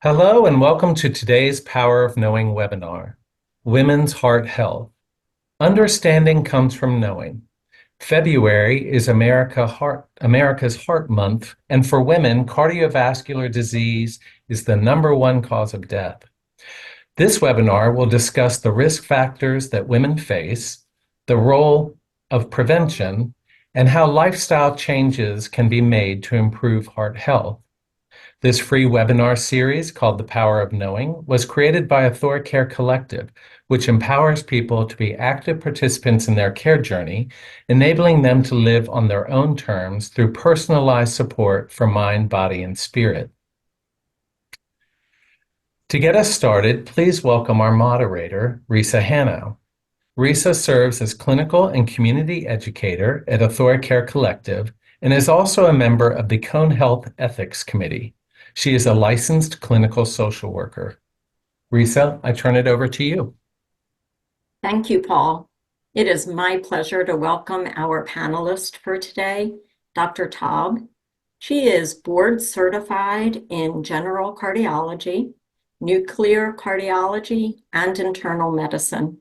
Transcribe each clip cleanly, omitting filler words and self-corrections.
Hello and welcome to today's Power of Knowing webinar, Women's Heart Health. Understanding comes from knowing. February is America's Heart Month, and for women, cardiovascular disease is the #1 cause of death. This webinar will discuss the risk factors that women face, the role of prevention, and how lifestyle changes can be made to improve heart health. This free webinar series called The Power of Knowing was created by AuthoriCare Collective, which empowers people to be active participants in their care journey, enabling them to live on their own terms through personalized support for mind, body, and spirit. To get us started, please welcome our moderator, Risa Hanno. Risa serves as clinical and community educator at AuthoriCare Collective and is also a member of the Cone Health Ethics Committee. She is a licensed clinical social worker. Risa, I turn it over to you. Thank you, Paul. It is my pleasure to welcome our panelist for today, Dr. Taub. She is board certified in general cardiology, nuclear cardiology, and internal medicine.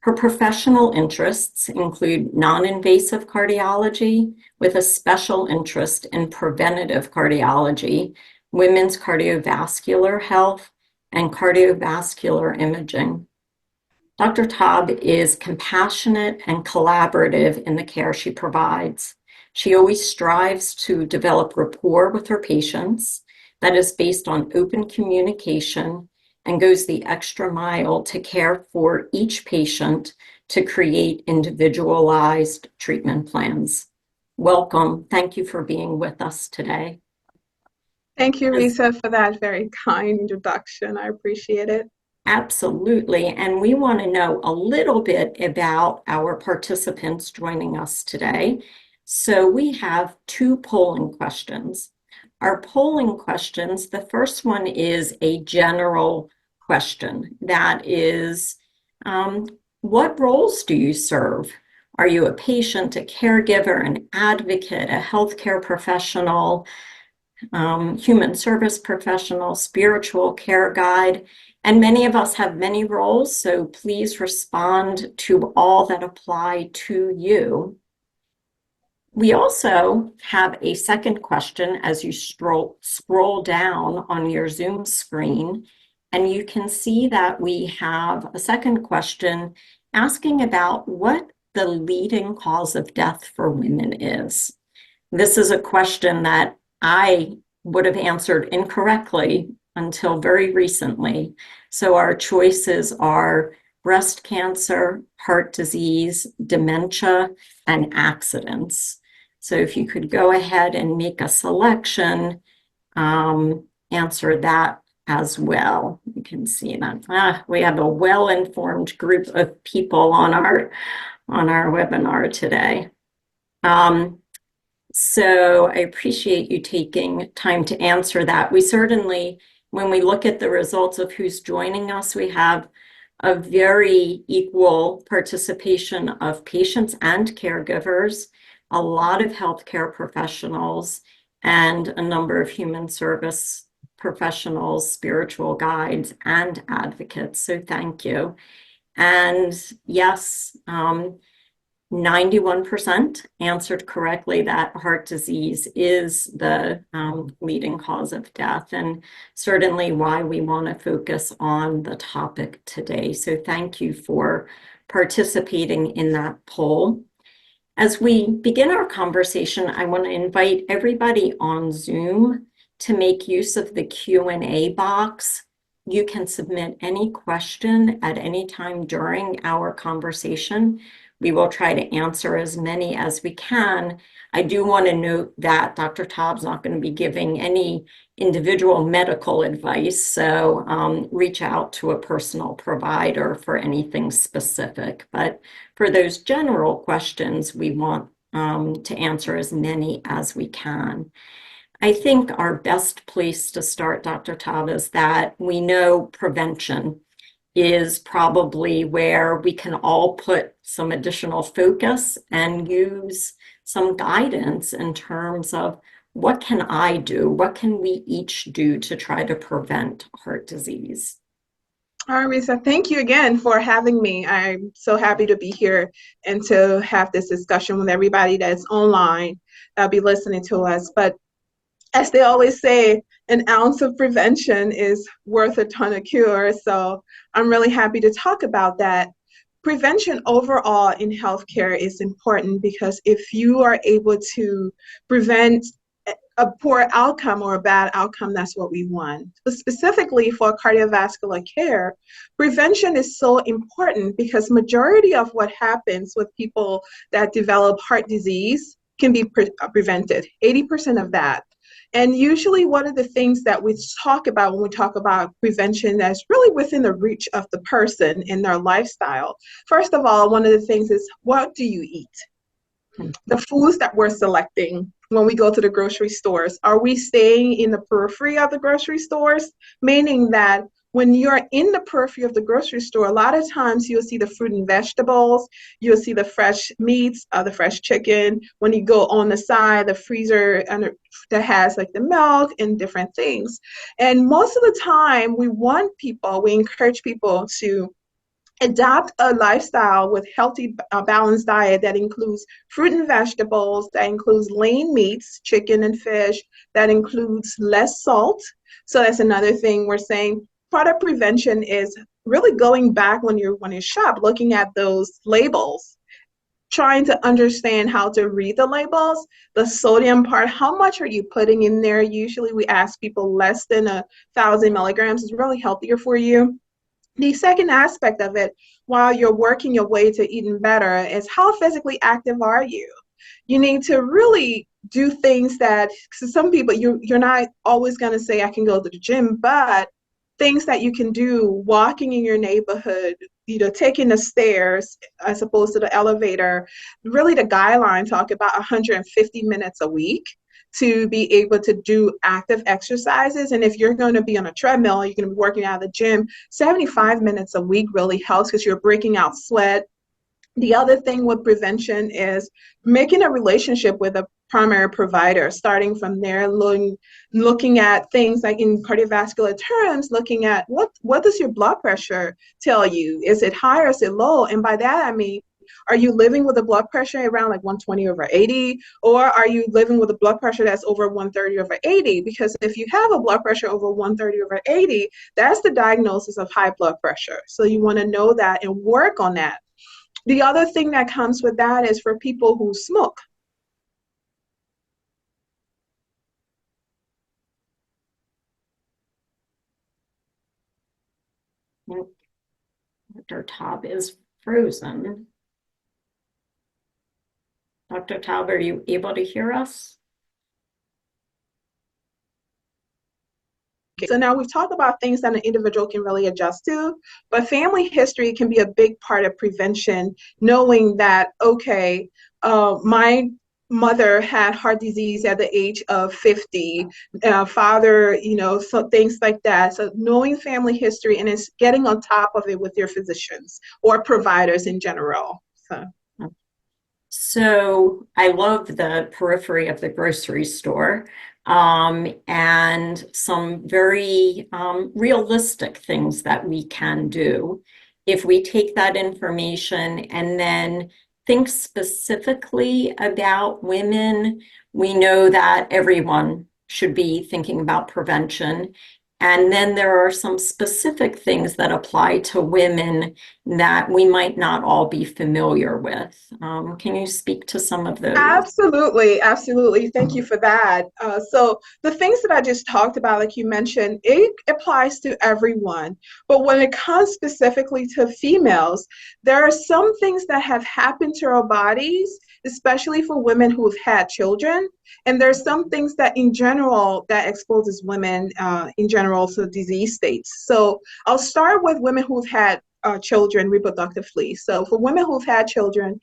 Her professional interests include non-invasive cardiology with a special interest in preventative cardiology, women's cardiovascular health, and cardiovascular imaging. Dr. Taub is compassionate and collaborative in the care she provides. She always strives to develop rapport with her patients that is based on open communication and goes the extra mile to care for each patient to create individualized treatment plans. Welcome. Thank you for being with us today. Thank you, Risa, for that very kind introduction. I appreciate it. Absolutely. And we want to know a little bit about our participants joining us today. So we have 2 polling questions. Our polling questions, the first one is a general question. That is, what roles do you serve? Are you a patient, a caregiver, an advocate, a healthcare professional, human service professional, spiritual care guide? And many of us have many roles, so please respond to all that apply to you. We also have a second question as you scroll down on your Zoom screen, and you can see that we have a second question asking about what the leading cause of death for women is. This is a question that I would have answered incorrectly until very recently. So our choices are breast cancer, heart disease, dementia, and accidents. So if you could go ahead and make a selection, answer that as well. You can see that we have a well-informed group of people on our webinar today. So I appreciate you taking time to answer that. We certainly, when we look at the results of who's joining us, we have a very equal participation of patients and caregivers, a lot of healthcare professionals, and a number of human service professionals, spiritual guides, and advocates. So thank you. And yes, 91% answered correctly that heart disease is the leading cause of death, and certainly why we want to focus on the topic today. So thank you for participating in that poll. As we begin our conversation, I want to invite everybody on Zoom to make use of the Q&A box. You can submit any question at any time during our conversation. We will try to answer as many as we can. I do want to note that Dr. Taub's not going to be giving any individual medical advice, so reach out to a personal provider for anything specific. But for those general questions, we want to answer as many as we can. I think our best place to start, Dr. Taub, is that we know prevention is probably where we can all put some additional focus and use some guidance in terms of what can I do? What can we each do to try to prevent heart disease? All right, Risa, thank you again for having me. I'm so happy to be here and to have this discussion with everybody that's online that'll be listening to us. But as they always say, an ounce of prevention is worth a ton of cure. So I'm really happy to talk about that. Prevention overall in healthcare is important because if you are able to prevent a poor outcome or a bad outcome, that's what we want. But specifically for cardiovascular care, prevention is so important because majority of what happens with people that develop heart disease can be prevented, 80% of that. And usually one of the things that we talk about when we talk about prevention that's really within the reach of the person in their lifestyle. First of all, one of the things is, what do you eat? The foods that we're selecting when we go to the grocery stores, are we staying in the periphery of the grocery stores? Meaning that when you're in the periphery of the grocery store, a lot of times you'll see the fruit and vegetables, you'll see the fresh meats, the fresh chicken. When you go on the side, the freezer that has like the milk and different things. And most of the time we encourage people to adopt a lifestyle with healthy, balanced diet that includes fruit and vegetables, that includes lean meats, chicken and fish, that includes less salt. So that's another thing we're saying. Part of prevention is really going back when you shop, looking at those labels, trying to understand how to read the labels, the sodium part, how much are you putting in there? Usually we ask people less than 1,000 milligrams is really healthier for you. The second aspect of it, while you're working your way to eating better, is how physically active are you? You need to really do things that, because some people, you're not always going to say, I can go to the gym, but things that you can do, walking in your neighborhood, taking the stairs as opposed to the elevator. Really, the guidelines talk about 150 minutes a week to be able to do active exercises. And if you're going to be on a treadmill, you're going to be working out of the gym, 75 minutes a week really helps because you're breaking out sweat. The other thing with prevention is making a relationship with a primary provider, starting from there, looking at things like in cardiovascular terms, looking at what does your blood pressure tell you? Is it high or is it low? And by that, I mean, are you living with a blood pressure around like 120/80, or are you living with a blood pressure that's over 130/80? Because if you have a blood pressure over 130/80, that's the diagnosis of high blood pressure. So you want to know that and work on that. The other thing that comes with that is for people who smoke. Dr. Taub is frozen. Dr. Taub, are you able to hear us? So now we've talked about things that an individual can really adjust to, but family history can be a big part of prevention, knowing that, okay, my mother had heart disease at the age of 50, father, so things like that. So knowing family history and it's getting on top of it with your physicians or providers in general. So I love the periphery of the grocery store and some very realistic things that we can do. If we take that information and then think specifically about women, we know that everyone should be thinking about prevention. And then there are some specific things that apply to women that we might not all be familiar with. Can you speak to some of those? Absolutely, absolutely. Thank you for that. So the things that I just talked about, like you mentioned, it applies to everyone. But when it comes specifically to females, there are some things that have happened to our bodies, especially for women who have had children. And there's some things that in general that exposes women in general to disease states. So I'll start with women who've had children reproductively. So for women who've had children,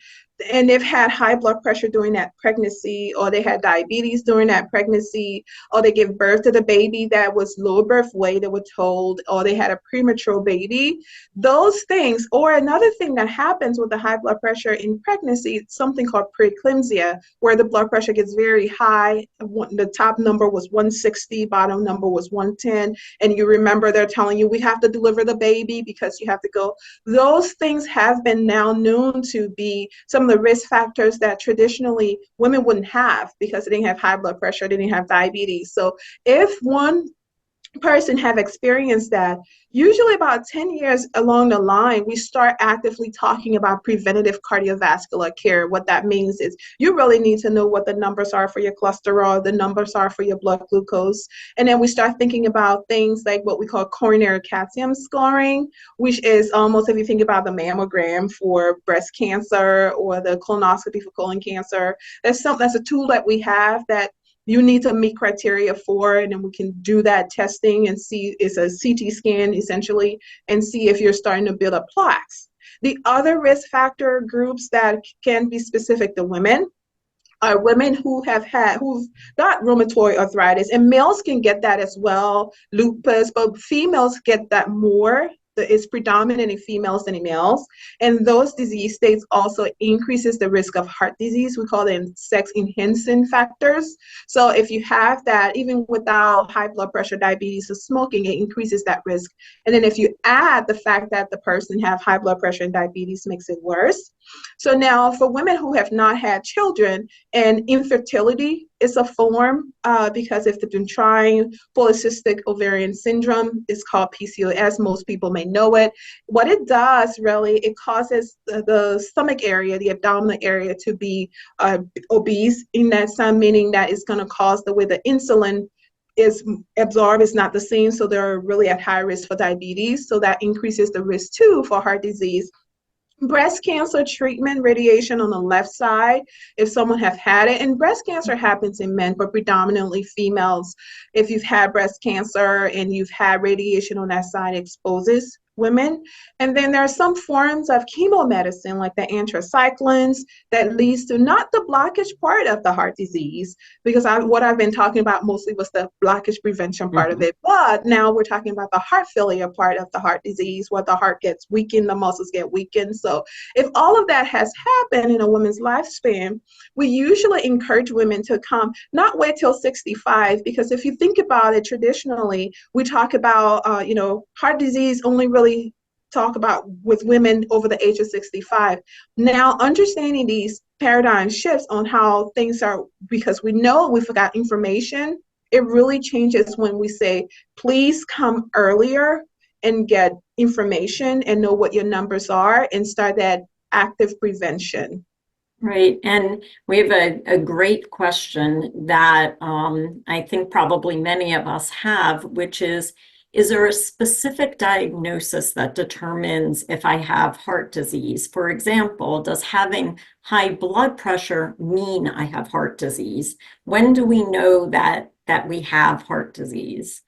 and they've had high blood pressure during that pregnancy, or they had diabetes during that pregnancy, or they gave birth to the baby that was low birth weight, they were told, or they had a premature baby, those things. Or another thing that happens with the high blood pressure in pregnancy, something called preeclampsia, where the blood pressure gets very high. The top number was 160, bottom number was 110, and you remember they're telling you we have to deliver the baby because you have to go. Those things have been now known to be some of the risk factors that traditionally women wouldn't have because they didn't have high blood pressure, they didn't have diabetes. So if one person have experienced that, usually about 10 years along the line, we start actively talking about preventative cardiovascular care. What that means is you really need to know what the numbers are for your cholesterol, the numbers are for your blood glucose. And then we start thinking about things like what we call coronary calcium scoring, which is almost, if you think about the mammogram for breast cancer or the colonoscopy for colon cancer, that's a tool that we have that you need to meet criteria for, and then we can do that testing and see, it's a CT scan essentially, and see if you're starting to build up plaques. The other risk factor groups that can be specific to women are women who've got rheumatoid arthritis, and males can get that as well, lupus, but females get that more. It's predominant in females than in males. And those disease states also increases the risk of heart disease. We call them sex enhancing factors. So if you have that, even without high blood pressure, diabetes, or smoking, it increases that risk. And then if you add the fact that the person have high blood pressure and diabetes, makes it worse. So now for women who have not had children, and infertility is a form, because if they've been trying polycystic ovarian syndrome, it's called PCOS. Most people may know it. What it does really, it causes the stomach area, the abdominal area, to be obese in that sense, meaning that it's going to cause the way the insulin is absorbed is not the same. So they're really at high risk for diabetes. So that increases the risk too for heart disease. Breast cancer treatment, radiation on the left side, if someone have had it, and breast cancer happens in men, but predominantly females. If you've had breast cancer and you've had radiation on that side, exposes women. And then there are some forms of chemomedicine, like the anthracyclines, that leads to not the blockage part of the heart disease, because what I've been talking about mostly was the blockage prevention part of it. But now we're talking about the heart failure part of the heart disease, where the heart gets weakened, the muscles get weakened. So if all of that has happened in a woman's lifespan, we usually encourage women to come, not wait till 65, because if you think about it, traditionally, we talk about, heart disease only really talk about with women over the age of 65. Now, understanding these paradigm shifts on how things are, because we know we forgot information, it really changes when we say, please come earlier and get information and know what your numbers are and start that active prevention. Right. And we have a great question that I think probably many of us have, which is there a specific diagnosis that determines if I have heart disease? For example, does having high blood pressure mean I have heart disease? When do we know that we have heart disease?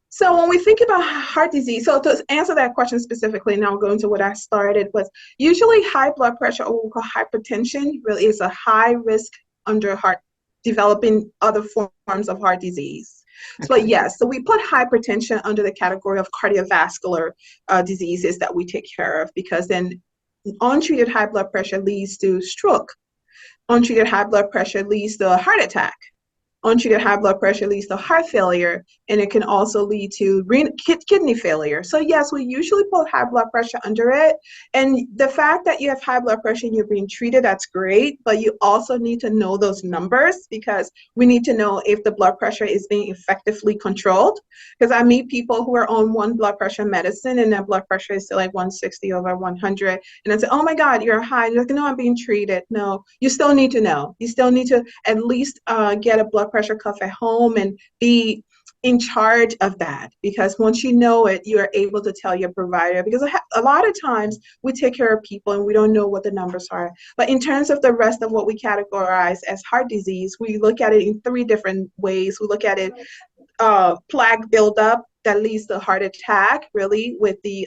So when we think about heart disease, so to answer that question specifically, now I'll go into what I started, was usually high blood pressure, or what we call hypertension, really is a high risk under heart developing other forms of heart disease. Okay. But yes, so we put hypertension under the category of cardiovascular diseases that we take care of, because then untreated high blood pressure leads to stroke. Untreated high blood pressure leads to a heart attack. Untreated high blood pressure leads to heart failure, and it can also lead to kidney failure. So yes, we usually put high blood pressure under it. And the fact that you have high blood pressure and you're being treated, that's great, but you also need to know those numbers, because we need to know if the blood pressure is being effectively controlled. Because I meet people who are on one blood pressure medicine and their blood pressure is still like 160 over 100. And I say, oh my God, you're high. And they're like, no, I'm being treated. No, you still need to know. You still need to at least get a blood pressure cuff at home and be in charge of that, because once you know it, you are able to tell your provider, because a lot of times we take care of people and we don't know what the numbers are. But in terms of the rest of what we categorize as heart disease, we look at it in 3 different ways. We look at it plaque buildup that leads to heart attack, really with the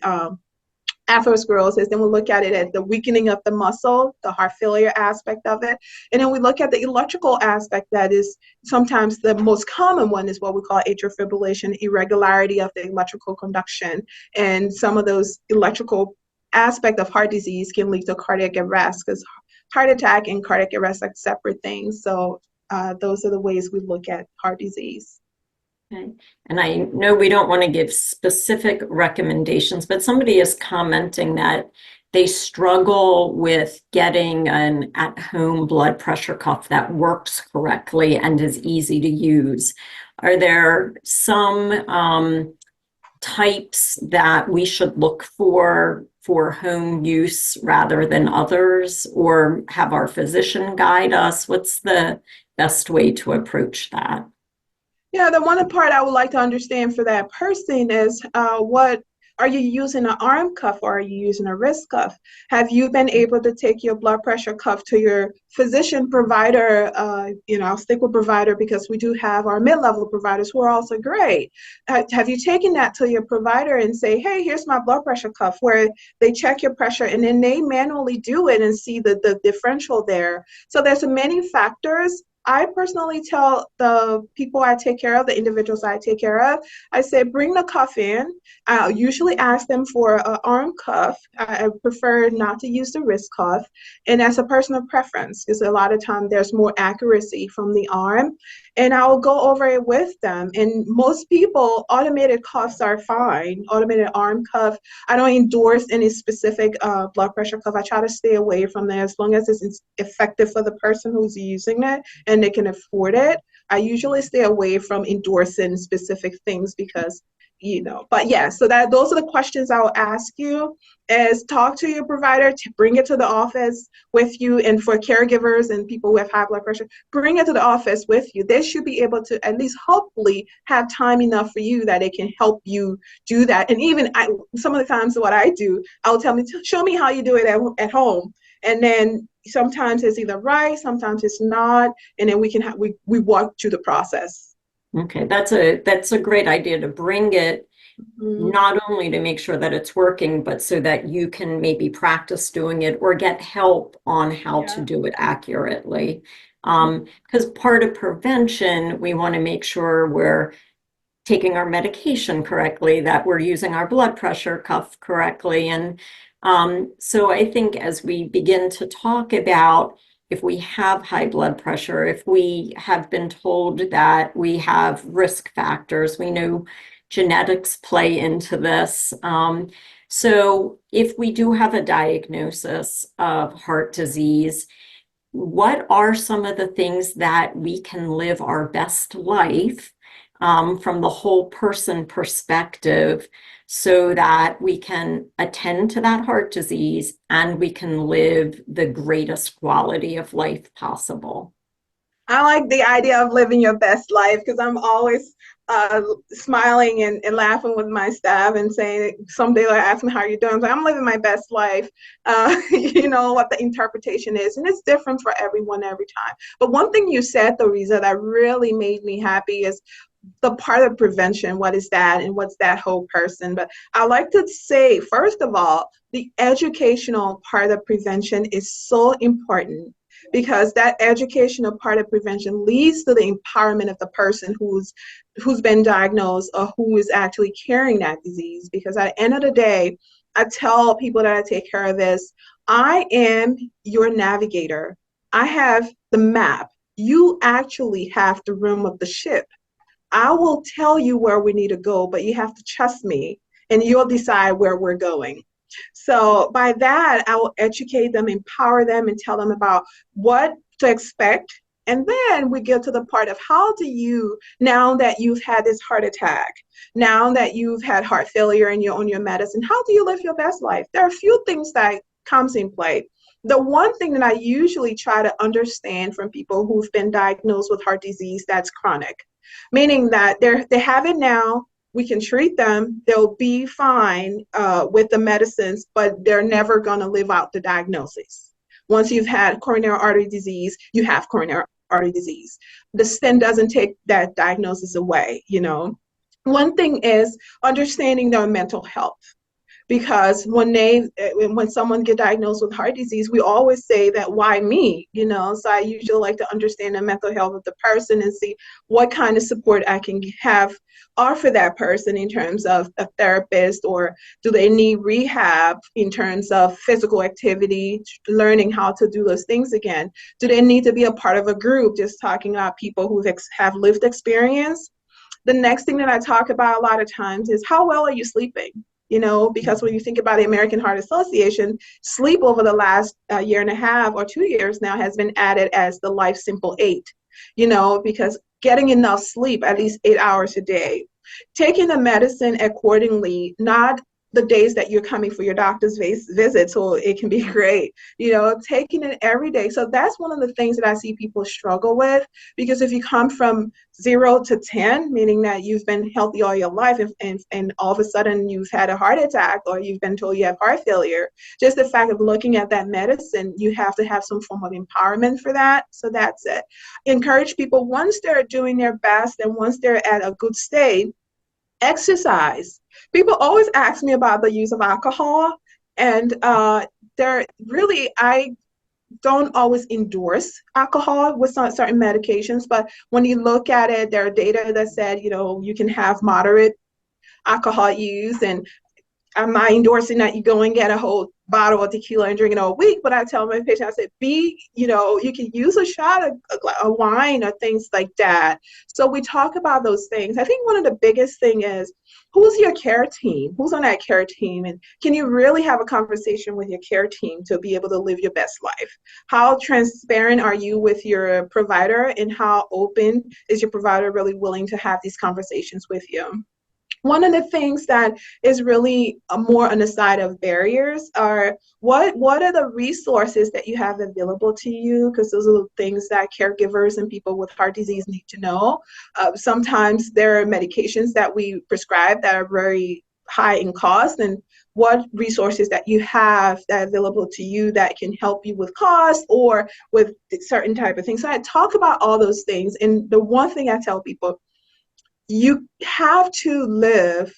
atherosclerosis, then we look at it as the weakening of the muscle, the heart failure aspect of it. And then we look at the electrical aspect that is sometimes the most common one is what we call atrial fibrillation, irregularity of the electrical conduction. And some of those electrical aspect of heart disease can lead to cardiac arrest because heart attack and cardiac arrest are separate things. So those are the ways we look at heart disease. Okay. And I know we don't want to give specific recommendations, but somebody is commenting that they struggle with getting an at-home blood pressure cuff that works correctly and is easy to use. Are there some types that we should look for home use rather than others, or have our physician guide us? What's the best way to approach that? Yeah, the one part I would like to understand for that person is what are you using, an arm cuff or are you using a wrist cuff? Have you been able to take your blood pressure cuff to your physician provider? I'll stick with provider because we do have our mid-level providers who are also great. Have you taken that to your provider and say, hey, here's my blood pressure cuff, where they check your pressure and then they manually do it and see the differential there. So there's many factors. I personally tell the people I take care of, the individuals I take care of, I say, bring the cuff in. I'll usually ask them for an arm cuff. I prefer not to use the wrist cuff. And that's a personal preference because a lot of times there's more accuracy from the arm. And I'll go over it with them. And most people, automated cuffs are fine. Automated arm cuff. I don't endorse any specific blood pressure cuff. I try to stay away from that as long as it's effective for the person who's using it and they can afford it. I usually stay away from endorsing specific things because, but yeah, so those are the questions I'll ask you is talk to your provider, to bring it to the office with you. And for caregivers and people who have high blood pressure, bring it to the office with you. They should be able to at least hopefully have time enough for you that it can help you do that. And even some of the times what I do, I'll tell them, show me how you do it at home. And then sometimes it's either right, sometimes it's not, and then we walk through the process. Okay, that's a great idea to bring it, not only to make sure that it's working, but so that you can maybe practice doing it or get help on how to do it accurately. Because part of prevention, we want to make sure we're taking our medication correctly, that we're using our blood pressure cuff correctly. And so I think as we begin to talk about if we have high blood pressure, if we have been told that we have risk factors, we know genetics play into this. So if we do have a diagnosis of heart disease, what are some of the things that we can live our best life from the whole person perspective so that we can attend to that heart disease and we can live the greatest quality of life possible? I like the idea of living your best life because I'm always smiling and laughing with my staff and saying, someday they'll ask me how you're doing. So I'm living my best life, what the interpretation is. And it's different for everyone every time. But one thing you said, Theresa, that really made me happy is the part of prevention. What is that and what's that whole person? But I like to say, first of all, the educational part of prevention is so important because that educational part of prevention leads to the empowerment of the person who's been diagnosed or who is actually carrying that disease. Because at the end of the day, I tell people that I take care of this, I am your navigator. I have the map. You actually have the room of the ship. I will tell you where we need to go, but you have to trust me and you'll decide where we're going. So by that, I will educate them, empower them, and tell them about what to expect. And then we get to the part of how do you, now that you've had this heart attack, now that you've had heart failure and you're on your medicine, how do you live your best life? There are a few things that comes in play. The one thing that I usually try to understand from people who've been diagnosed with heart disease that's chronic, meaning that they have it now, we can treat them, they'll be fine with the medicines, but they're never going to live out the diagnosis. Once you've had coronary artery disease, you have coronary artery disease. The stent doesn't take that diagnosis away, One thing is understanding their mental health. because when someone get diagnosed with heart disease, we always say that, why me? So I usually like to understand the mental health of the person and see what kind of support I can offer that person in terms of a therapist, or do they need rehab in terms of physical activity, learning how to do those things again? Do they need to be a part of a group, just talking about people who have lived experience? The next thing that I talk about a lot of times is, how well are you sleeping? Because when you think about the American Heart Association, sleep over the last year and a half or 2 years now has been added as the Life Simple 8, because getting enough sleep, at least 8 hours a day, taking the medicine accordingly, not the days that you're coming for your doctor's visit, so it can be great, taking it every day. So that's one of the things that I see people struggle with, because if you come from 0 to 10, meaning that you've been healthy all your life, and all of a sudden you've had a heart attack, or you've been told you have heart failure, just the fact of looking at that medicine, you have to have some form of empowerment for that. So that's it. Encourage people, once they're doing their best and once they're at a good state, exercise. People always ask me about the use of alcohol, and I don't always endorse alcohol with certain medications, but when you look at it, there are data that said, you can have moderate alcohol use, and I'm not endorsing that you go and get a whole bottle of tequila and drink it all week, but I tell my patient, I said, you can use a shot of wine or things like that. So we talk about those things. I think one of the biggest thing is, who's your care team? Who's on that care team? And can you really have a conversation with your care team to be able to live your best life? How transparent are you with your provider, and how open is your provider really willing to have these conversations with you? One of the things that is really more on the side of barriers are, what are the resources that you have available to you? Because those are the things that caregivers and people with heart disease need to know. Sometimes there are medications that we prescribe that are very high in cost, and what resources that you have that are available to you that can help you with cost or with certain type of things. So I talk about all those things, and the one thing I tell people, you have to live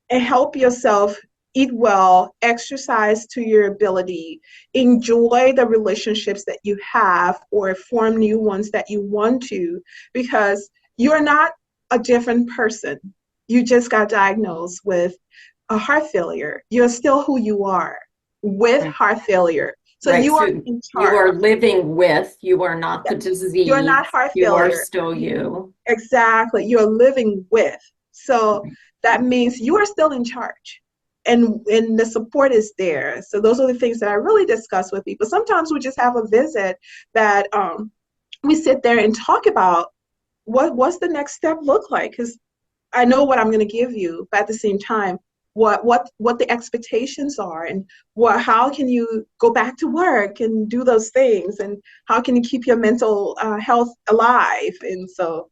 and help yourself eat well, exercise to your ability, enjoy the relationships that you have, or form new ones that you want to, because you're not a different person. You just got diagnosed with a heart failure. You're still who you are with heart failure. So Right. you are So in you charge. are living with, you are not the disease. You're not heart You are failure. still you. Exactly. You're living with. So that means you are still in charge. And the support is there. So those are the things that I really discuss with people. Sometimes we just have a visit that we sit there and talk about what's the next step look like, because I know what I'm going to give you, but at the same time, what the expectations are, and how can you go back to work and do those things, and how can you keep your mental health alive. And so,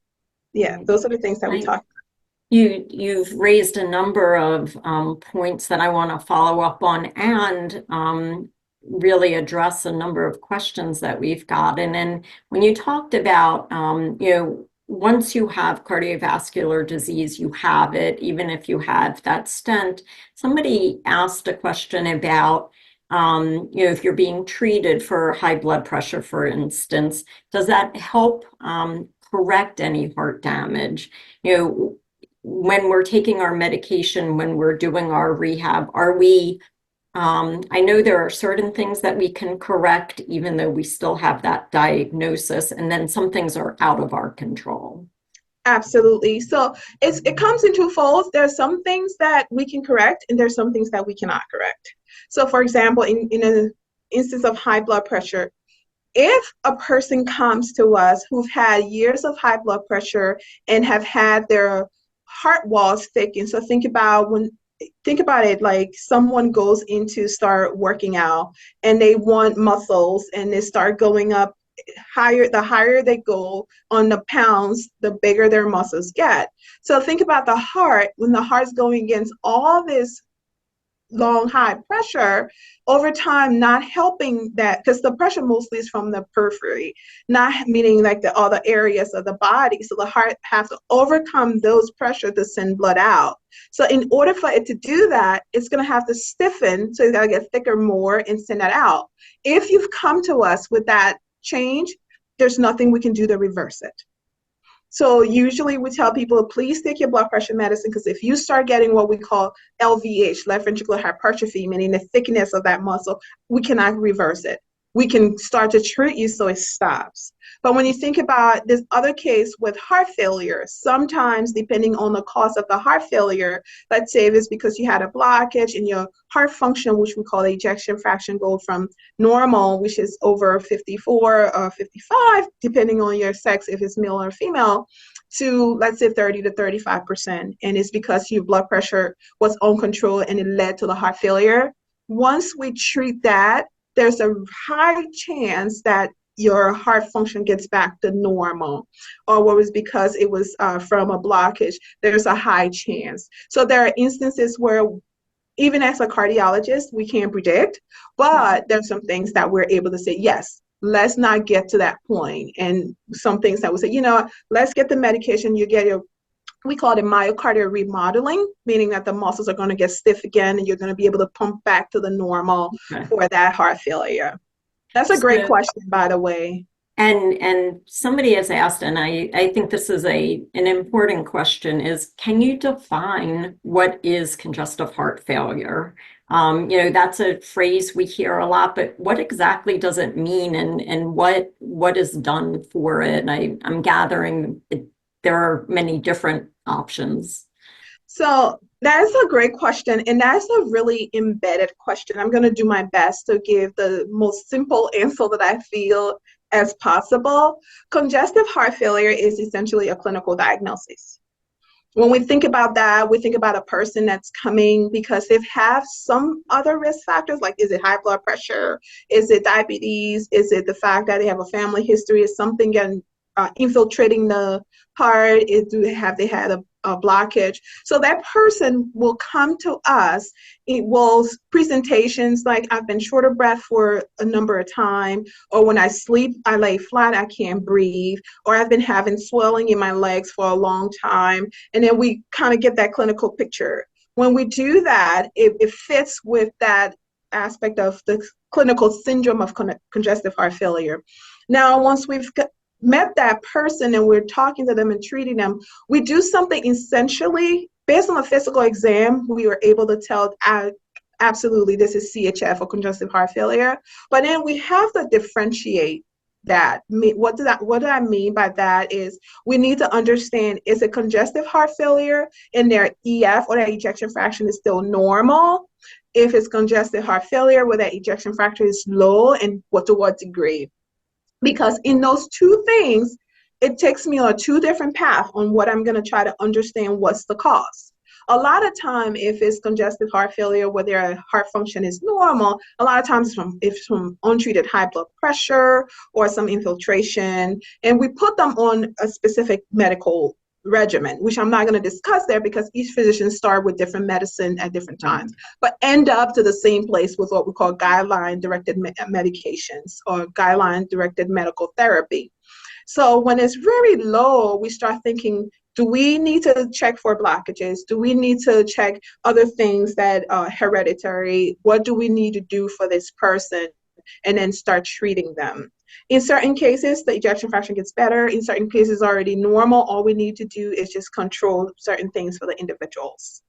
yeah, those are the things that we talk about. You've raised a number of points that I want to follow up on, and really address a number of questions that we've gotten. And when you talked about, once you have cardiovascular disease, you have it, even if you have that stent. Somebody asked a question about, if you're being treated for high blood pressure, for instance, does that help correct any heart damage? When we're taking our medication, when we're doing our rehab, are we, I know there are certain things that we can correct, even though we still have that diagnosis, and then some things are out of our control. Absolutely. So it comes in two folds. There are some things that we can correct, and there's some things that we cannot correct. So for example, in an instance of high blood pressure, if a person comes to us who've had years of high blood pressure and have had their heart walls thickened, so think about it like someone goes in to start working out, and they want muscles, and they start going up higher. The higher they go on the pounds, the bigger their muscles get. So think about the heart. When the heart's going against all this long high pressure, over time not helping that, because the pressure mostly is from the periphery, not meaning like the other areas of the body. So the heart has to overcome those pressure to send blood out. So in order for it to do that, it's going to have to stiffen, so it's got to get thicker more and send that out. If you've come to us with that change, there's nothing we can do to reverse it. So usually we tell people, please take your blood pressure medicine, because if you start getting what we call LVH, left ventricular hypertrophy, meaning the thickness of that muscle, we cannot reverse it. We can start to treat you so it stops. But when you think about this other case with heart failure, sometimes depending on the cause of the heart failure, let's say if it's because you had a blockage in your heart function, which we call the ejection fraction, go from normal, which is over 54 or 55, depending on your sex, if it's male or female, to let's say 30 to 35%. And it's because your blood pressure was uncontrolled and it led to the heart failure. Once we treat that, there's a high chance that your heart function gets back to normal, or what was because it was from a blockage, there's a high chance. So there are instances where even as a cardiologist, we can't predict, but there's some things that we're able to say, yes, let's not get to that point. And some things that we say, let's get the medication, you get we call it myocardial remodeling, meaning that the muscles are going to get stiff again and you're going to be able to pump back to the normal for that heart failure. That's a great question, by the way. And somebody has asked, and I think this is an important question, is can you define what is congestive heart failure? That's a phrase we hear a lot, but what exactly does it mean, and what is done for it? And I'm gathering there are many different options. So that's a great question, and that's a really embedded question. I'm going to do my best to give the most simple answer that I feel as possible. Congestive heart failure is essentially a clinical diagnosis. When we think about that, we think about a person that's coming because they have some other risk factors, like is it high blood pressure? Is it diabetes? Is it the fact that they have a family history? Is something getting infiltrating the heart? Have they had a blockage? So that person will come to us. It will presentations like I've been short of breath for a number of times, or when I sleep, I lay flat, I can't breathe, or I've been having swelling in my legs for a long time. And then we kind of get that clinical picture. When we do that, it fits with that aspect of the clinical syndrome of congestive heart failure. Now, once we've met that person and we're talking to them and treating them, we do something essentially based on a physical exam. We were able to tell absolutely this is CHF or congestive heart failure, but then we have to differentiate that. What do I mean by that is we need to understand, is it congestive heart failure and their EF or their ejection fraction is still normal? If it's congestive heart failure where that ejection fraction is low, and to what degree? Because in those two things, it takes me on two different paths on what I'm going to try to understand what's the cause. A lot of time, if it's congestive heart failure where their heart function is normal, a lot of times it's from untreated high blood pressure or some infiltration, and we put them on a specific medical regimen, which I'm not going to discuss there because each physician start with different medicine at different times, but end up to the same place with what we call guideline-directed medications or guideline-directed medical therapy. So when it's very low, we start thinking, do we need to check for blockages? Do we need to check other things that are hereditary? What do we need to do for this person? And then start treating them. In certain cases, the ejection fraction gets better. In certain cases, already normal. All we need to do is just control certain things for the individuals.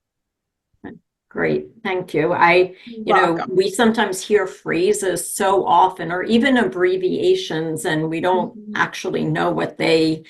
Great, thank you. We sometimes hear phrases so often, or even abbreviations, and we don't actually know what they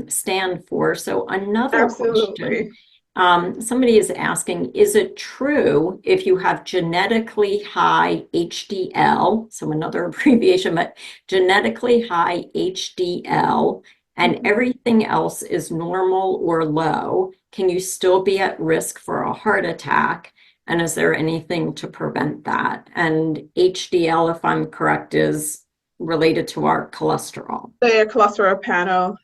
stand for. So another question. Somebody is asking, is it true if you have genetically high HDL, so another abbreviation, but genetically high HDL, and everything else is normal or low, can you still be at risk for a heart attack? And is there anything to prevent that? And HDL, if I'm correct, is related to our cholesterol. The cholesterol panel.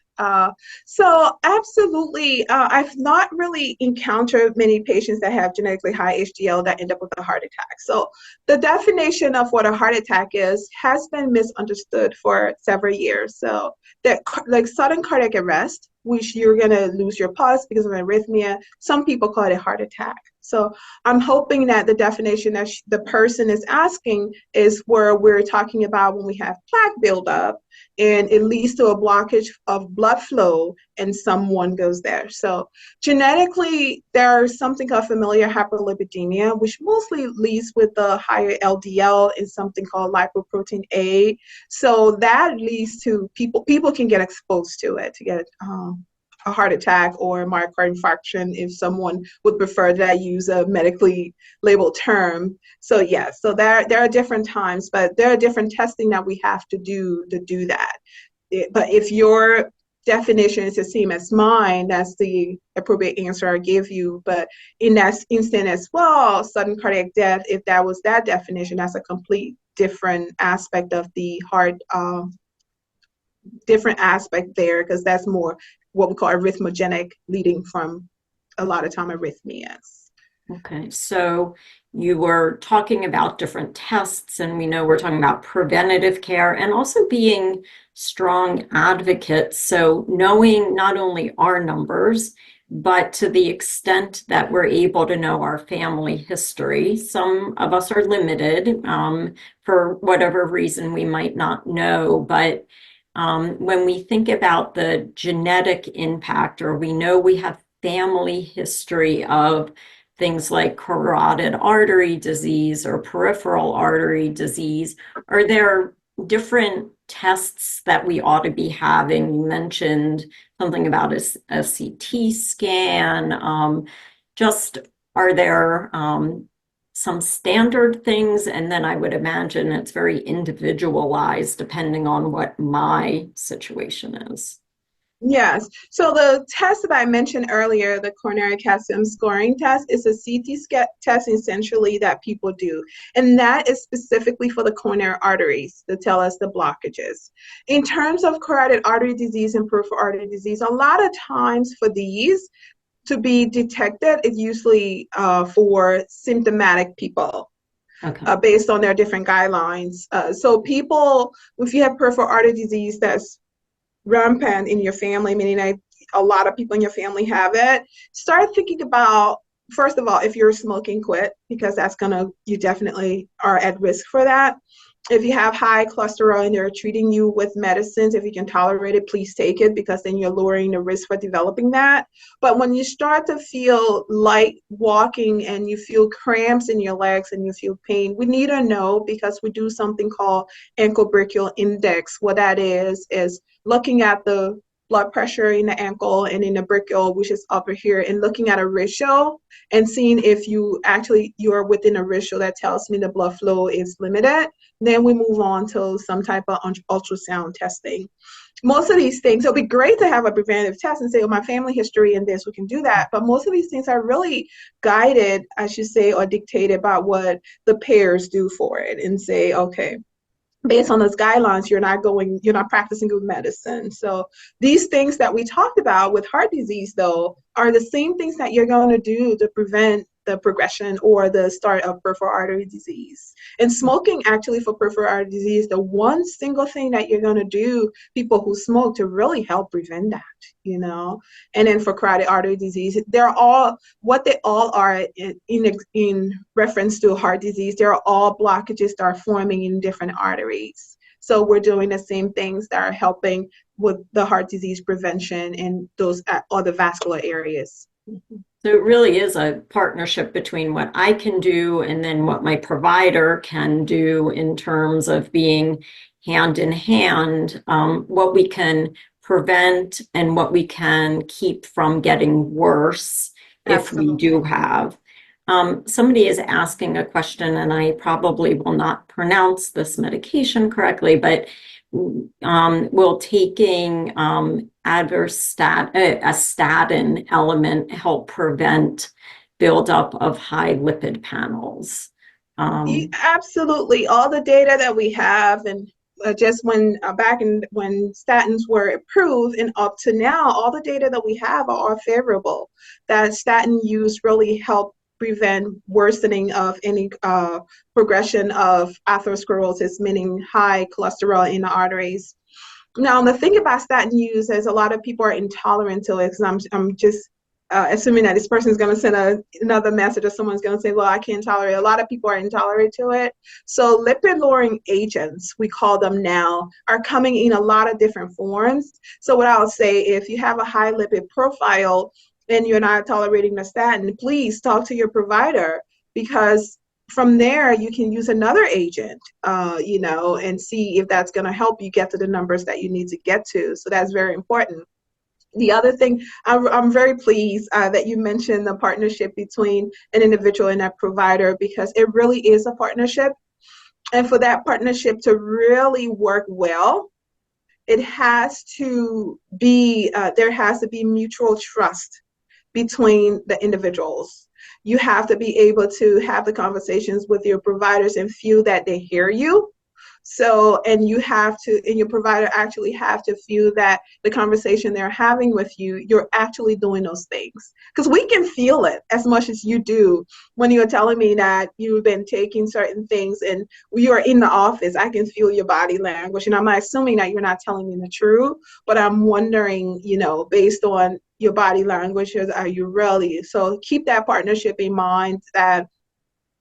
So absolutely, I've not really encountered many patients that have genetically high HDL that end up with a heart attack. So the definition of what a heart attack is has been misunderstood for several years. So that like sudden cardiac arrest, which you're gonna lose your pulse because of arrhythmia, some people call it a heart attack. So I'm hoping that the definition that the person is asking is where we're talking about when we have plaque buildup and it leads to a blockage of blood flow and someone goes there. So genetically, there's something called familial hyperlipidemia, which mostly leads with the higher LDL and something called lipoprotein A. So that leads to people can get exposed to it to get a heart attack or myocardial infarction if someone would prefer that I use a medically labeled term. So yeah, so there are different times, but there are different testing that we have to do that. But if your definition is the same as mine, that's the appropriate answer I give you. But in that instant as well, sudden cardiac death, if that was that definition, that's a complete different aspect of the heart, different aspect there, because that's more what we call arrhythmogenic, leading from a lot of time arrhythmias. Okay, so you were talking about different tests, and we know we're talking about preventative care and also being strong advocates. So knowing not only our numbers, but to the extent that we're able to know our family history. Some of us are limited for whatever reason we might not know, but when we think about the genetic impact, or we know we have family history of things like carotid artery disease or peripheral artery disease, are there different tests that we ought to be having? You mentioned something about a CT scan. Just are there some standard things? And then I would imagine it's very individualized depending on what my situation is. Yes. So the test that I mentioned earlier, the coronary calcium scoring test, is a CT test essentially that people do. And that is specifically for the coronary arteries to tell us the blockages. In terms of carotid artery disease and peripheral artery disease, a lot of times for these to be detected, it's usually for symptomatic people. Okay. Based on their different guidelines. So people, if you have peripheral artery disease that's rampant in your family, meaning a lot of people in your family have it, start thinking about, first of all, if you're smoking, quit, because you definitely are at risk for that. If you have high cholesterol and they're treating you with medicines, if you can tolerate it, please take it, because then you're lowering the risk for developing that. But when you start to feel light walking and you feel cramps in your legs and you feel pain, we need to know, because we do something called ankle brachial index. What that is looking at the blood pressure in the ankle and in the brachial, which is upper here, and looking at a ratio and seeing if you're within a ratio that tells me the blood flow is limited. Then we move on to some type of ultrasound testing. Most of these things, it'll be great to have a preventative test and say, oh, my family history and this, we can do that. But most of these things are really guided, I should say, or dictated by what the payers do for it, and say, okay, based on those guidelines, you're not practicing good medicine. So these things that we talked about with heart disease, though, are the same things that you're going to do to prevent the progression or the start of peripheral artery disease. And smoking, actually, for peripheral artery disease, the one single thing that you're going to do, people who smoke, to really help prevent that, And then for carotid artery disease, they're all what they all are in reference to heart disease. They're all blockages that are forming in different arteries. So we're doing the same things that are helping with the heart disease prevention in those other vascular areas. So it really is a partnership between what I can do and then what my provider can do in terms of being hand in hand, what we can prevent and what we can keep from getting worse. Absolutely. If we do have. Somebody is asking a question, and I probably will not pronounce this medication correctly, but will taking a statin element help prevent buildup of high lipid panels? Absolutely. All the data that we have, and just when back in when statins were approved and up to now, all the data that we have are all favorable. That statin use really help prevent worsening of any progression of atherosclerosis, meaning high cholesterol in the arteries. Now, the thing about statin use is a lot of people are intolerant to it, because I'm just assuming that this person is going to send another message, or someone's going to say, well, I can't tolerate it. A lot of people are intolerant to it. So lipid-lowering agents, we call them now, are coming in a lot of different forms. So what I'll say, if you have a high lipid profile and you're not tolerating the statin, please talk to your provider, because from there you can use another agent, and see if that's going to help you get to the numbers that you need to get to. So that's very important. The other thing, I'm very pleased that you mentioned the partnership between an individual and a provider, because it really is a partnership. And for that partnership to really work well, it has to be, there has to be mutual trust between the individuals. You have to be able to have the conversations with your providers and feel that they hear you. So, and your provider actually have to feel that the conversation they're having with you, you're actually doing those things. Because we can feel it as much as you do. When you're telling me that you've been taking certain things and you are in the office, I can feel your body language. And I'm not assuming that you're not telling me the truth, but I'm wondering, based on your body language, are you really? So keep that partnership in mind, that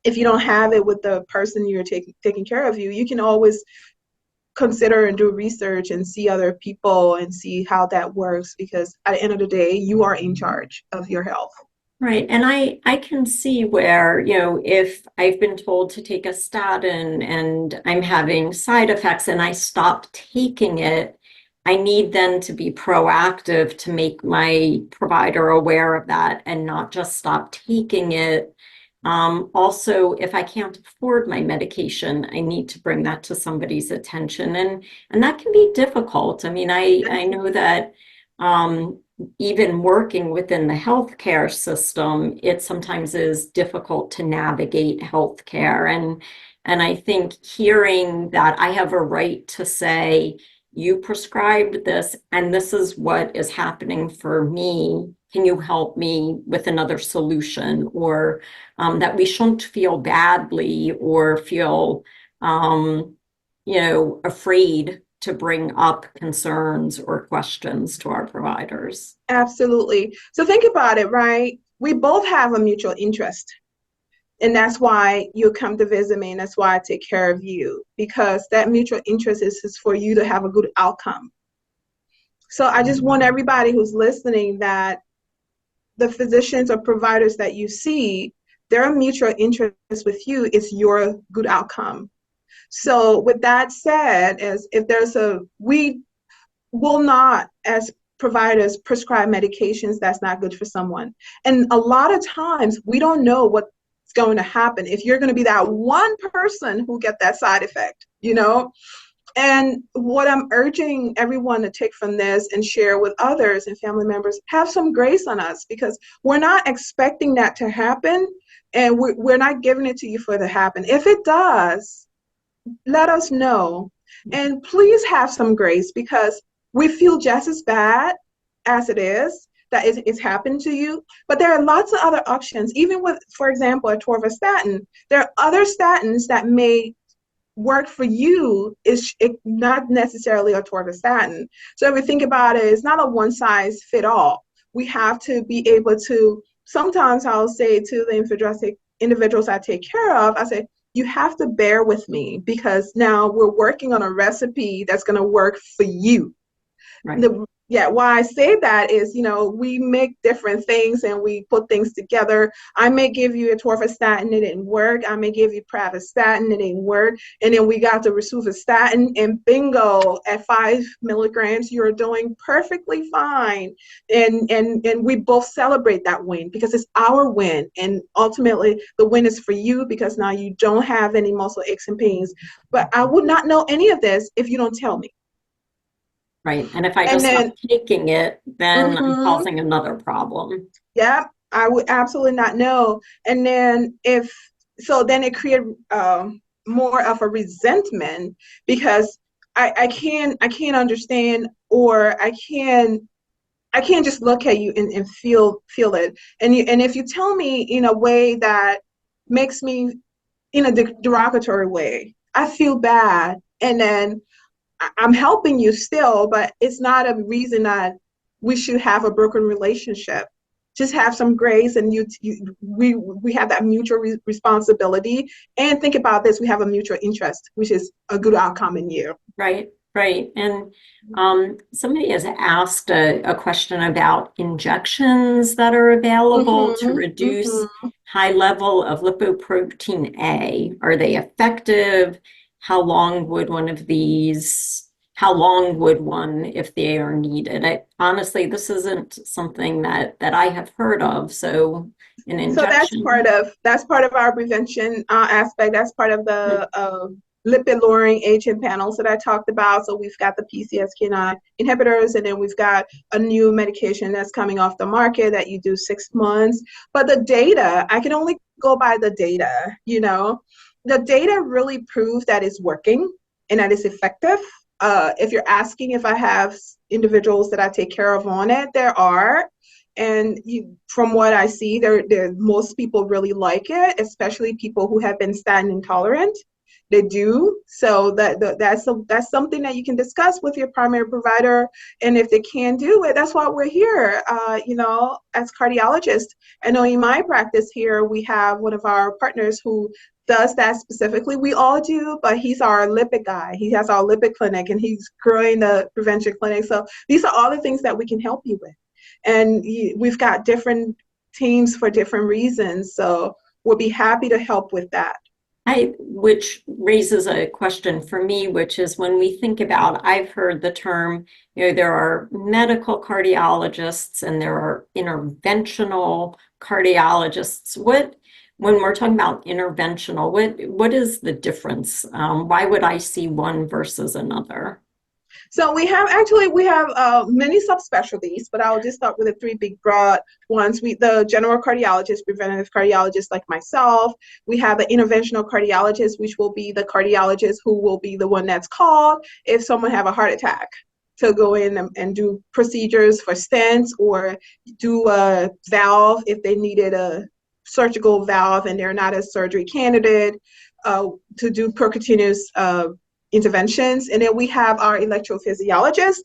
if you don't have it with the person you're taking care of you can always consider and do research and see other people and see how that works, because at the end of the day, you are in charge of your health. Right. And I can see where, if I've been told to take a statin and I'm having side effects and I stop taking it, I need then to be proactive to make my provider aware of that and not just stop taking it. Also, if I can't afford my medication, I need to bring that to somebody's attention. And that can be difficult. I mean, I know that even working within the healthcare system, it sometimes is difficult to navigate healthcare. And I think hearing that I have a right to say, you prescribed this, and this is what is happening for me. Can you help me with another solution? Or that we shouldn't feel badly or feel, afraid to bring up concerns or questions to our providers. Absolutely. So think about it, right? We both have a mutual interest. And that's why you come to visit me, and that's why I take care of you, because that mutual interest is for you to have a good outcome. So I just want everybody who's listening that the physicians or providers that you see, their mutual interest with you is your good outcome. So with that said, we will not, as providers, prescribe medications that's not good for someone. And a lot of times we don't know what's going to happen if you're going to be that one person who get that side effect, And what I'm urging everyone to take from this and share with others and family members, have some grace on us, because we're not expecting that to happen, and we're not giving it to you for it to happen. If it does, let us know. And please have some grace, because we feel just as bad as it is that it's happened to you. But there are lots of other options. Even with, for example, atorvastatin, there are other statins that may work for you. It's not necessarily atorvastatin. So if we think about it, it's not a one size fit all. We have to be able to, sometimes I'll say to the individuals I take care of, I say, you have to bear with me, because now we're working on a recipe that's going to work for you. Right. Why I say that is, we make different things and we put things together. I may give you atorvastatin, it didn't work. I may give you pravastatin, it didn't work. And then we got the rosuvastatin, and bingo, at 5 milligrams, you're doing perfectly fine. And we both celebrate that win, because it's our win. And ultimately, the win is for you, because now you don't have any muscle aches and pains. But I would not know any of this if you don't tell me. Right. And if I just stop taking it, then I'm causing another problem. Yeah, I would absolutely not know. And then then it created more of a resentment, because I can't understand, or I can't just look at you and feel it. And if you tell me in a way that makes me in a derogatory way, I feel bad. And then I'm helping you still, but it's not a reason that we should have a broken relationship. Just have some grace, and we have that mutual responsibility. And think about this: we have a mutual interest, which is a good outcome in you. Right, right. And somebody has asked a question about injections that are available to reduce high level of lipoprotein A. Are they effective? How long would one, if they are needed? Honestly, this isn't something that I have heard of. So an So injection. that's part of our prevention aspect. That's part of the lipid lowering agent panels that I talked about. So we've got the PCSK9 inhibitors, and then we've got a new medication that's coming off the market that you do 6 months. But the data, I can only go by the data. The data really proves that it's working and that it's effective. If you're asking if I have individuals that I take care of on it, there are. And from what I see, most people really like it, especially people who have been statin intolerant. They do. So that's something that you can discuss with your primary provider. And if they can't do it, that's why we're here. As cardiologists, I know in my practice here, we have one of our partners who does that specifically. We all do, but he's our lipid guy. He has our lipid clinic, and he's growing the prevention clinic. So these are all the things that we can help you with. And we've got different teams for different reasons. So we'll be happy to help with that. Which raises a question for me, which is when we think about, I've heard the term, there are medical cardiologists and there are interventional cardiologists. When we're talking about interventional, what is the difference? Why would I see one versus another? So we have many subspecialties, but I'll just start with the three big broad ones. The general cardiologist, preventative cardiologist like myself. We have an interventional cardiologist, which will be the cardiologist who will be the one that's called if someone have a heart attack, to go in and do procedures for stents, or do a valve if they needed a surgical valve and they're not a surgery candidate, to do percutaneous interventions. And then we have our electrophysiologists,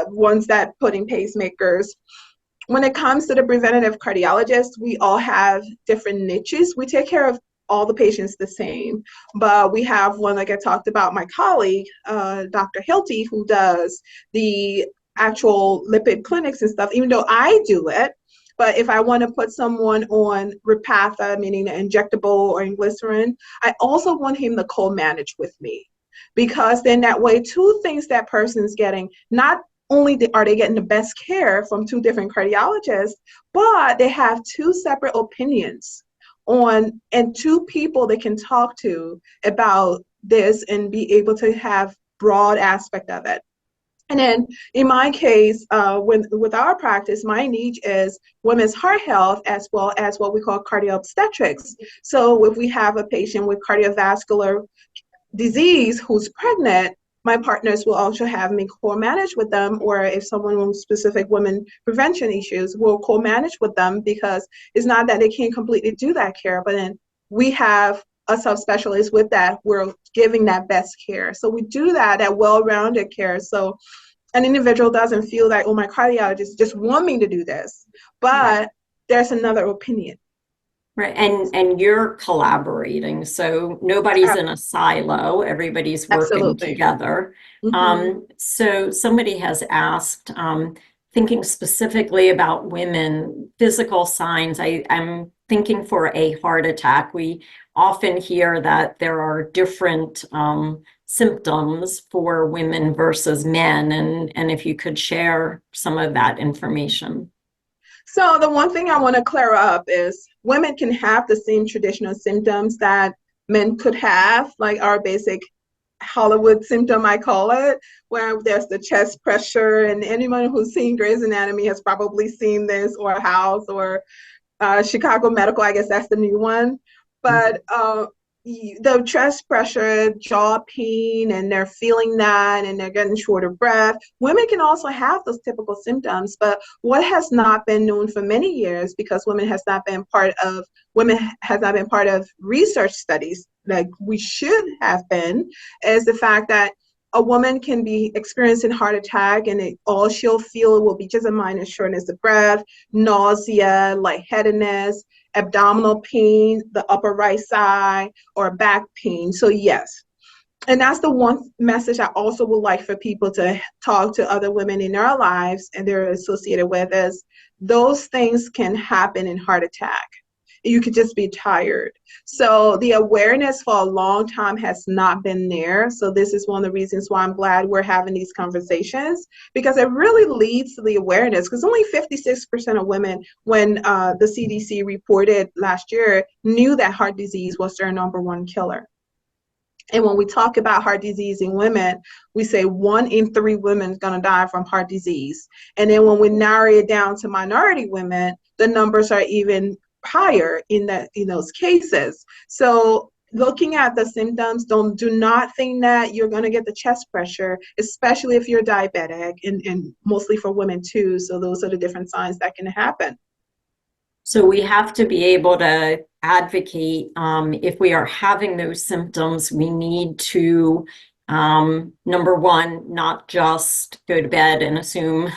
ones that put in pacemakers. When it comes to the preventative cardiologist, we all have different niches. We take care of all the patients the same, but we have one, like I talked about, my colleague, Dr. Hilty, who does the actual lipid clinics and stuff, even though I do it. But if I want to put someone on Repatha, meaning an injectable, or glycerin, I also want him to co-manage with me. Because then that way, two things that person's getting, not only are they getting the best care from two different cardiologists, but they have two separate opinions and two people they can talk to about this and be able to have broad aspect of it. And then in my case, with our practice, my niche is women's heart health, as well as what we call cardio-obstetrics. So if we have a patient with cardiovascular disease who's pregnant, my partners will also have me co-manage with them, or if someone with specific women prevention issues, we'll co-manage with them, because it's not that they can't completely do that care, but then we have a subspecialist with that. We're giving that best care. So we do that well-rounded care. So an individual doesn't feel like, oh, my cardiologist just want me to do this, but there's another opinion. Right, and you're collaborating, so nobody's in a silo, everybody's working together. So somebody has asked, thinking specifically about women, physical signs, I'm thinking for a heart attack, we often hear that there are different symptoms for women versus men, and if you could share some of that information. So the one thing I want to clear up is women can have the same traditional symptoms that men could have, like our basic Hollywood symptom, I call it, where there's the chest pressure, and anyone who's seen Grey's Anatomy has probably seen this, or House, or Chicago Medical, I guess that's the new one. But the chest pressure, jaw pain, and they're feeling that and they're getting short of breath. Women can also have those typical symptoms, but what has not been known for many years, because women has not been part of research studies like we should have been, is the fact that a woman can be experiencing heart attack and all she'll feel will be just a minor shortness of breath, nausea, lightheadedness, abdominal pain, the upper right side, or back pain. So yes. And that's the one message I also would like for people to talk to other women in their lives and they're associated with is those things can happen in heart attack. You could just be tired. So the awareness for a long time has not been there. So this is one of the reasons why I'm glad we're having these conversations, because it really leads to the awareness, because only 56% of women, when the CDC reported last year, knew that heart disease was their number one killer. And when we talk about heart disease in women, we say 1 in 3 women is going to die from heart disease. And then when we narrow it down to minority women, the numbers are even higher in those cases. So looking at the symptoms, do not think that you're going to get the chest pressure, especially if you're diabetic, and mostly for women too. So those are the different signs that can happen. So we have to be able to advocate. If we are having those symptoms, we need to, number one, not just go to bed and assume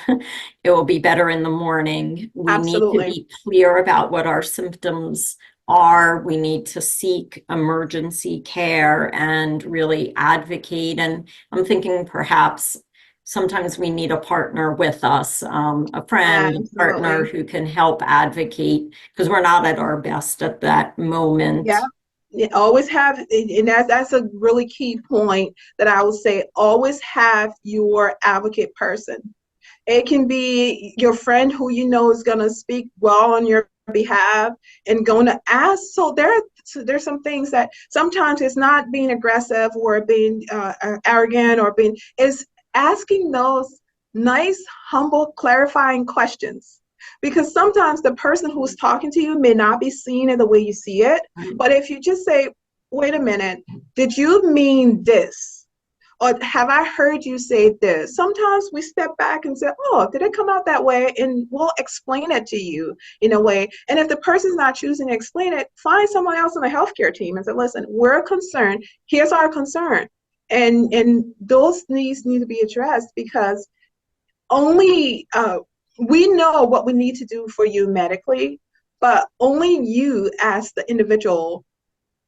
it will be better in the morning. We Absolutely. need to be clear about what our symptoms are. We need to seek emergency care and really advocate. And I'm thinking perhaps sometimes we need a partner with us, a friend, a partner Absolutely. who can help advocate, because we're not at our best at that moment. Yeah. You always have, and that's a really key point that I would say, always have your advocate person. It can be your friend who you know is going to speak well on your behalf and going to ask. So there's some things that sometimes it's not being aggressive or being arrogant or is asking those nice, humble, clarifying questions. Because sometimes the person who's talking to you may not be seeing it the way you see it. But if you just say, wait a minute, did you mean this? Or have I heard you say this? Sometimes we step back and say, oh, did it come out that way? And we'll explain it to you in a way. And if the person's not choosing to explain it, find someone else on the healthcare team and say, listen, we're concerned. Here's our concern. And those needs need to be addressed, because only we know what we need to do for you medically, but only you as the individual,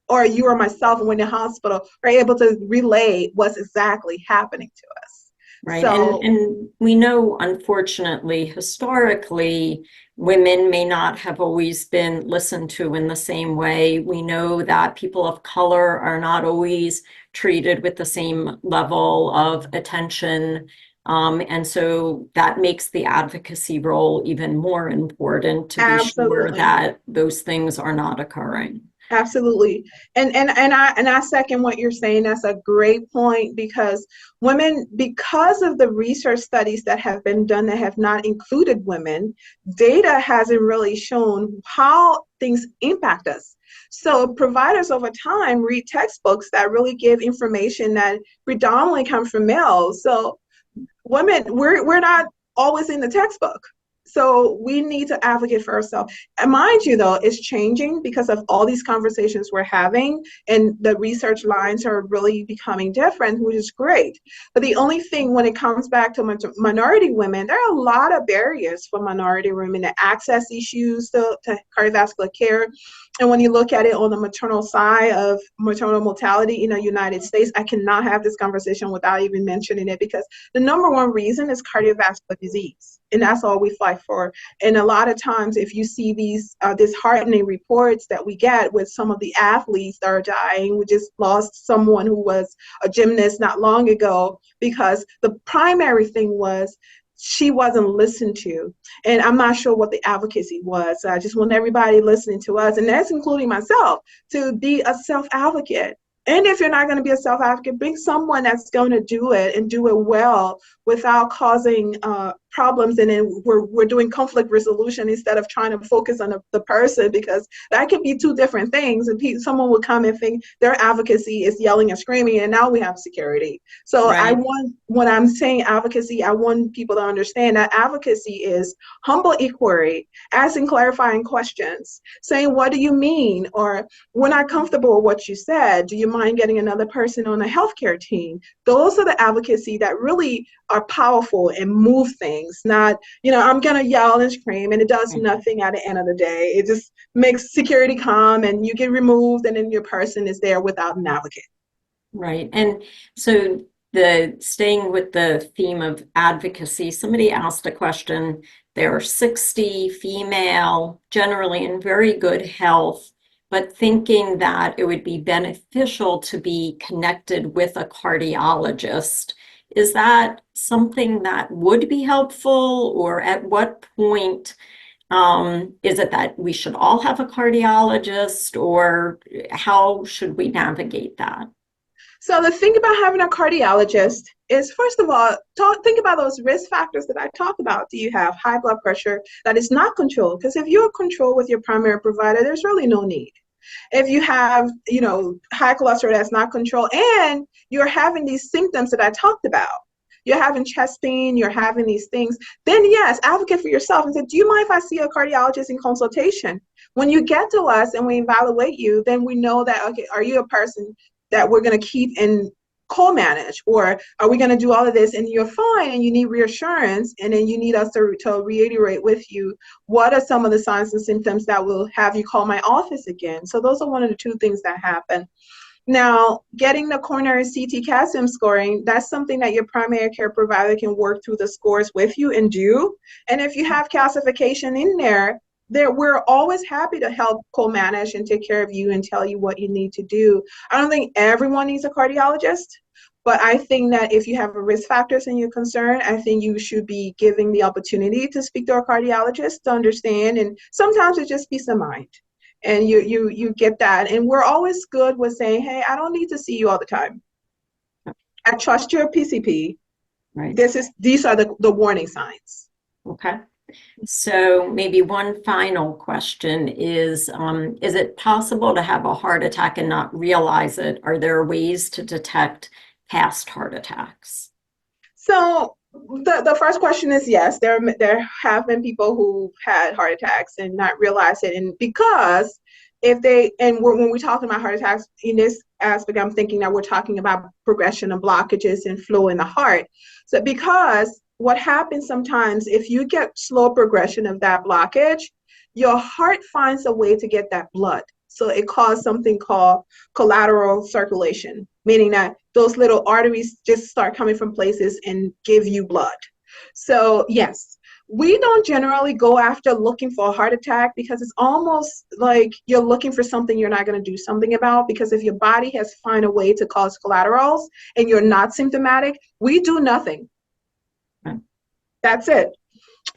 or you or myself when we're in the hospital, are able to relay what's exactly happening to us. Right. So, and we know, unfortunately, historically, women may not have always been listened to in the same way. We know that people of color are not always treated with the same level of attention. And so that makes the advocacy role even more important to be sure absolutely. that those things are not occurring. Absolutely. And I second what you're saying. That's a great point, because women, because of the research studies that have been done that have not included women, data hasn't really shown how things impact us. So providers over time read textbooks that really give information that predominantly come from males. So women, we're not always in the textbook. So we need to advocate for ourselves. And mind you, though, it's changing because of all these conversations we're having, and the research lines are really becoming different, which is great. But the only thing when it comes back to minority women, there are a lot of barriers for minority women to access issues to cardiovascular care. And when you look at it on the maternal side of maternal mortality in the United States, I cannot have this conversation without even mentioning it, because the number one reason is cardiovascular disease. And that's all we fight for. And a lot of times, if you see these disheartening reports that we get with some of the athletes that are dying, we just lost someone who was a gymnast not long ago, because the primary thing was she wasn't listened to. And I'm not sure what the advocacy was. I just want everybody listening to us, and that's including myself, to be a self-advocate. And if you're not going to be a self-advocate, bring someone that's going to do it and do it well without causing problems, and then we're doing conflict resolution instead of trying to focus on the person, because that could be two different things. And someone would come and think their advocacy is yelling and screaming, and now we have security. So Right. when I'm saying advocacy, I want people to understand that advocacy is humble inquiry, asking clarifying questions, saying, what do you mean? Or, we're not comfortable with what you said. Do you mind getting another person on the healthcare team? Those are the advocacy that really are powerful and move things. Not, I'm going to yell and scream and it does nothing at the end of the day. It just makes security calm and you get removed, and then your person is there without an advocate. Right. And so staying with the theme of advocacy, somebody asked a question. They're 60, female, generally in very good health, but thinking that it would be beneficial to be connected with a cardiologist. Is that something that would be helpful, or at what point is it that we should all have a cardiologist, or how should we navigate that? So the thing about having a cardiologist is, first of all, think about those risk factors that I talked about. Do you have high blood pressure that is not controlled? Because if you're controlled with your primary provider, there's really no need. If you have, high cholesterol that's not controlled, and you're having these symptoms that I talked about, you're having chest pain, you're having these things, then yes, advocate for yourself and say, do you mind if I see a cardiologist in consultation? When you get to us and we evaluate you, then we know that, okay, are you a person that we're going to keep and co-manage, or are we going to do all of this and you're fine and you need reassurance, and then you need us to reiterate with you what are some of the signs and symptoms that will have you call my office again. So those are one of the two things that happen. Now, getting the coronary CT calcium scoring, that's something that your primary care provider can work through the scores with you and do. And if you have calcification in there, we're always happy to help co-manage and take care of you and tell you what you need to do. I don't think everyone needs a cardiologist, but I think that if you have risk factors and you're concerned, I think you should be giving the opportunity to speak to a cardiologist to understand. And sometimes it's just peace of mind. And you get that. And we're always good with saying, hey, I don't need to see you all the time. I trust your PCP. Right. These are the warning signs. Okay. So maybe one final question is it possible to have a heart attack and not realize it? Are there ways to detect past heart attacks? So the first question is yes, there have been people who had heart attacks and not realize it. And because when we're talking about heart attacks in this aspect, I'm thinking that we're talking about progression of blockages and flow in the heart. So because what happens sometimes, if you get slow progression of that blockage, your heart finds a way to get that blood. So it causes something called collateral circulation, meaning that those little arteries just start coming from places and give you blood. So yes, we don't generally go after looking for a heart attack, because it's almost like you're looking for something you're not going to do something about. Because if your body has found a way to cause collaterals and you're not symptomatic, we do nothing. That's it.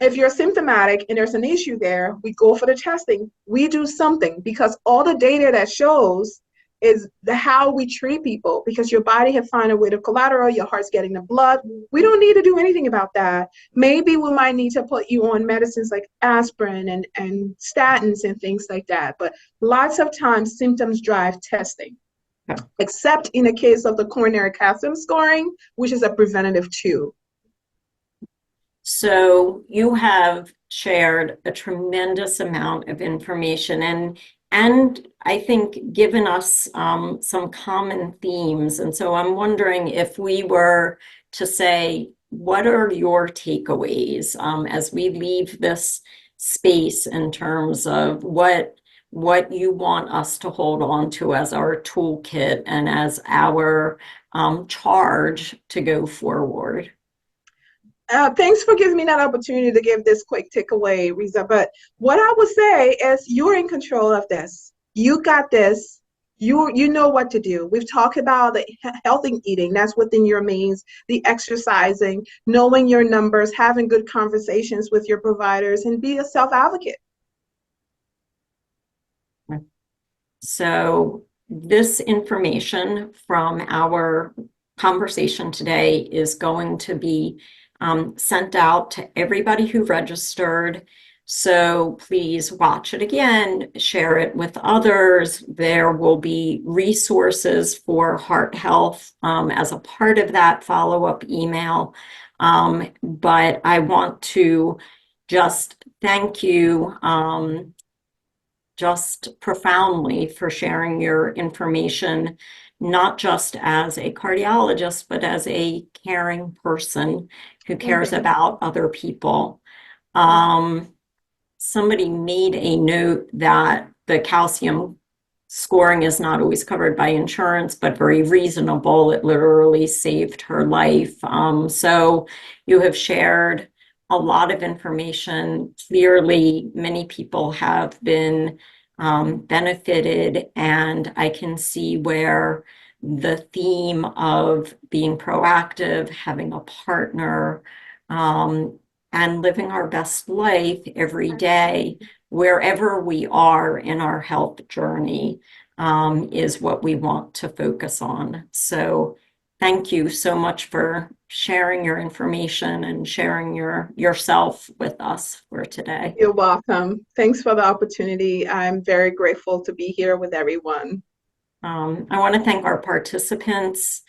If you're symptomatic and there's an issue there, we go for the testing. We do something, because all the data that shows is how we treat people, because your body has found a way to collateral, your heart's getting the blood. We don't need to do anything about that. Maybe we might need to put you on medicines like aspirin and statins and things like that. But lots of times symptoms drive testing, except in the case of the coronary calcium scoring, which is a preventative too. So you have shared a tremendous amount of information and I think given us some common themes. And so I'm wondering if we were to say, what are your takeaways as we leave this space in terms of what you want us to hold on to as our toolkit and as our charge to go forward? Thanks for giving me that opportunity to give this quick takeaway, Riza. But what I would say is you're in control of this. You got this. You know what to do. We've talked about the healthy eating. That's within your means, the exercising, knowing your numbers, having good conversations with your providers, and be a self-advocate. So this information from our conversation today is going to be sent out to everybody who registered. So please watch it again, share it with others. There will be resources for heart health as a part of that follow-up email. But I want to just thank you just profoundly for sharing your information, not just as a cardiologist, but as a caring person who cares about other people. Somebody made a note that the calcium scoring is not always covered by insurance, but very reasonable. It literally saved her life. So you have shared a lot of information. Clearly, many people have been benefited, and I can see where the theme of being proactive, having a partner, and living our best life every day, wherever we are in our health journey, is what we want to focus on. So thank you so much for sharing your information and sharing yourself with us for today. You're welcome. Thanks for the opportunity. I'm very grateful to be here with everyone. I want to thank our participants.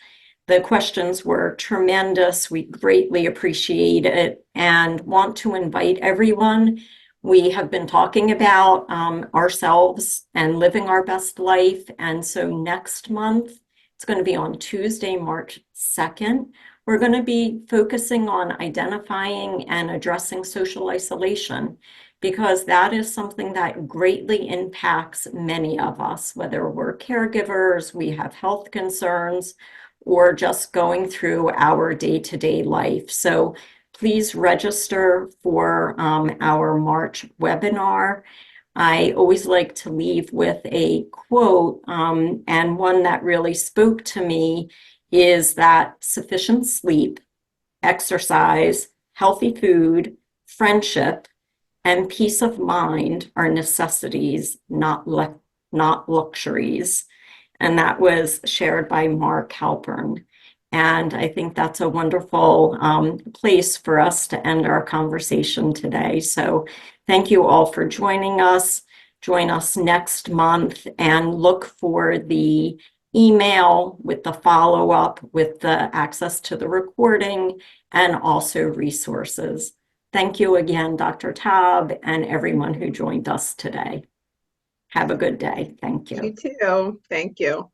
The questions were tremendous. We greatly appreciate it and want to invite everyone. We have been talking about ourselves and living our best life. And so next month, it's going to be on Tuesday, March 2nd. We're going to be focusing on identifying and addressing social isolation, because that is something that greatly impacts many of us, whether we're caregivers, we have health concerns, or just going through our day-to-day life. So please register for our March webinar. I always like to leave with a quote, and one that really spoke to me is that sufficient sleep, exercise, healthy food, friendship, and peace of mind are necessities, not luxuries. And that was shared by Mark Halpern. And I think that's a wonderful place for us to end our conversation today. So thank you all for joining us. Join us next month and look for the email with the follow-up, with the access to the recording, and also resources. Thank you again, Dr. Taub, and everyone who joined us today. Have a good day. Thank you. You too. Thank you.